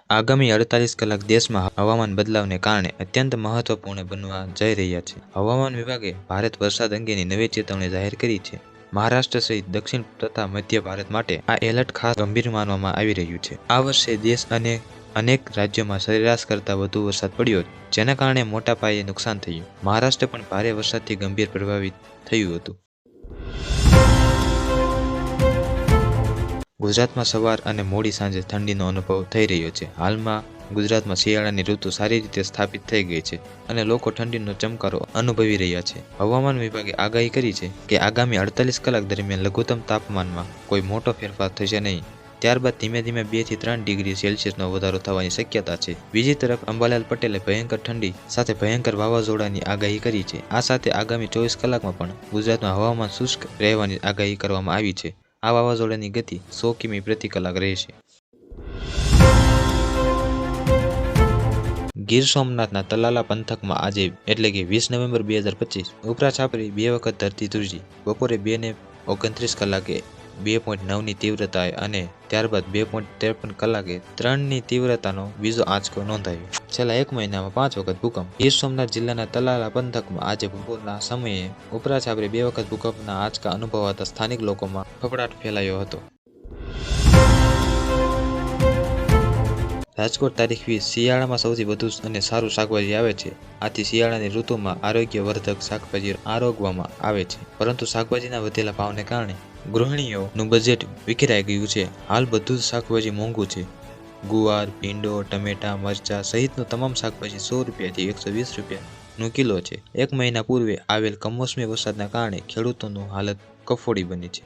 આગામી 48 કલાક દેશમાં હવામાન બદલાવને કારણે અત્યંત મહત્વપૂર્ણ બનવા જઈ રહ્યા છે। હવામાન વિભાગે ભારે વરસાદ અંગેની નવી ચેતવણી જાહેર કરી છે। મહારાષ્ટ્ર સહિત દક્ષિણ તથા મધ્ય ભારત માટે આ એલર્ટ ખાસ ગંભીર માનવામાં આવી રહ્યું છે। આ વર્ષે દેશ અને અનેક રાજ્યોમાં સરેરાશ કરતાં વધુ વરસાદ પડ્યો, જેના કારણે મોટા પાયે નુકસાન થયું। મહારાષ્ટ્ર પણ ભારે વરસાદથી ગંભીર પ્રભાવિત થયું હતું। ગુજરાતમાં સવાર અને મોડી સાંજે ઠંડીનો અનુભવ થઈ રહ્યો છે। હાલમાં ગુજરાતમાં શિયાળાની ઋતુ સારી રીતે સ્થાપિત થઈ ગઈ છે અને લોકો ઠંડીનો ચમકારો અનુભવી રહ્યા છે। હવામાન વિભાગે આગાહી કરી છે કે આગામી 48 કલાક દરમિયાન લઘુત્તમ તાપમાનમાં કોઈ મોટો ફેરફાર થશે નહીં, ત્યારબાદ ધીમે ધીમે 2 થી 3 ડિગ્રી સેલ્સિયસનો વધારો થવાની શક્યતા છે। બીજી તરફ અંબાલાલ પટેલે ભયંકર ઠંડી સાથે ભયંકર વાવાઝોડાની આગાહી કરી છે। આ સાથે આગામી 24 કલાકમાં પણ ગુજરાતમાં હવામાન શુષ્ક રહેવાની આગાહી કરવામાં આવી છે। આ વાવાઝોડાની ગતિ 100 કિમી પ્રતિ કલાક રહેશે। ગીર સોમનાથના તલાલા પંથકમાં આજે એટલે કે 20 નવેમ્બર 2025 ઉપરા છાપરી 2 વખત ધરતી ધ્રુજી। બપોરે 2:29 કલાકે 2.9ની તીવ્રતાએ અને ત્યારબાદ 2.53 કલાકે 3ની તીવ્રતાનો બીજો આંચકો નોંધાયો। છેલ્લા 1 મહિનામાં 5 વખત ભૂકંપ। ગીર સોમનાથ જિલ્લાના તલાલા પંથકમાં આજે બપોરના સમયે ઉપરા છાપરી 2 વખત ભૂકંપના આંચકા અનુભવાતા સ્થાનિક લોકોમાં ફફડાટ ફેલાયો હતો। રાજકોટ તારીખ 20 શિયાળામાં સૌથી વધુ અને સારું શાકભાજી આવે છે। આથી શિયાળાની ઋતુમાં આરોગ્યવર્ધક શાકભાજી આરોગવામાં આવે છે, પરંતુ શાકભાજીના વધેલા ભાવને કારણે ગૃહિણીઓનું બજેટ વિખેરાઈ ગયું છે। હાલ બધું જ શાકભાજી મોંઘું છે। ગુવાર, ભીંડો, ટમેટા, મરચાં સહિતનું તમામ શાકભાજી 100 રૂપિયાથી 120 રૂપિયાનું કિલો છે। 1 મહિના પૂર્વે આવેલ કમોસમી વરસાદના કારણે ખેડૂતોની હાલત કફોડી બની છે।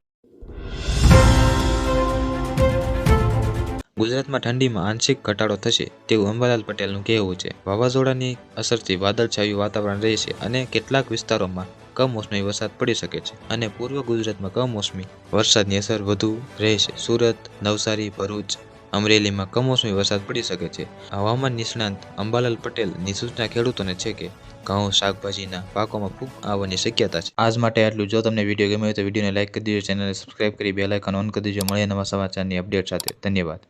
ગુજરાતમાં ઠંડીમાં આંશિક ઘટાડો થશે તેવું અંબાલાલ પટેલનું કહેવું છે। વાવાઝોડાની અસરથી વાદળછાયું વાતાવરણ રહેશે અને કેટલાક વિસ્તારોમાં કમોસમી વરસાદ પડી શકે છે અને પૂર્વ ગુજરાતમાં કમોસમી વરસાદની અસર વધુ રહેશે। સુરત, નવસારી, ભરૂચ, અમરેલીમાં કમોસમી વરસાદ પડી શકે છે। હવામાન નિષ્ણાંત અંબાલાલ પટેલની સૂચના ખેડૂતોને છે કે ઘઉં, શાકભાજીના પાકોમાં ફૂગ આવવાની શક્યતા છે। આજ માટે આટલું। જો તમને વિડીયો ગમ્યો હોય તો વિડીયોને લાઇક કરી દેજો, ચેનલને સબસ્ક્રાઇબ કરી બેલ આઇકન ઓન કરી દેજો। મળીએ નવા સમાચારની અપડેટ સાથે। ધન્યવાદ।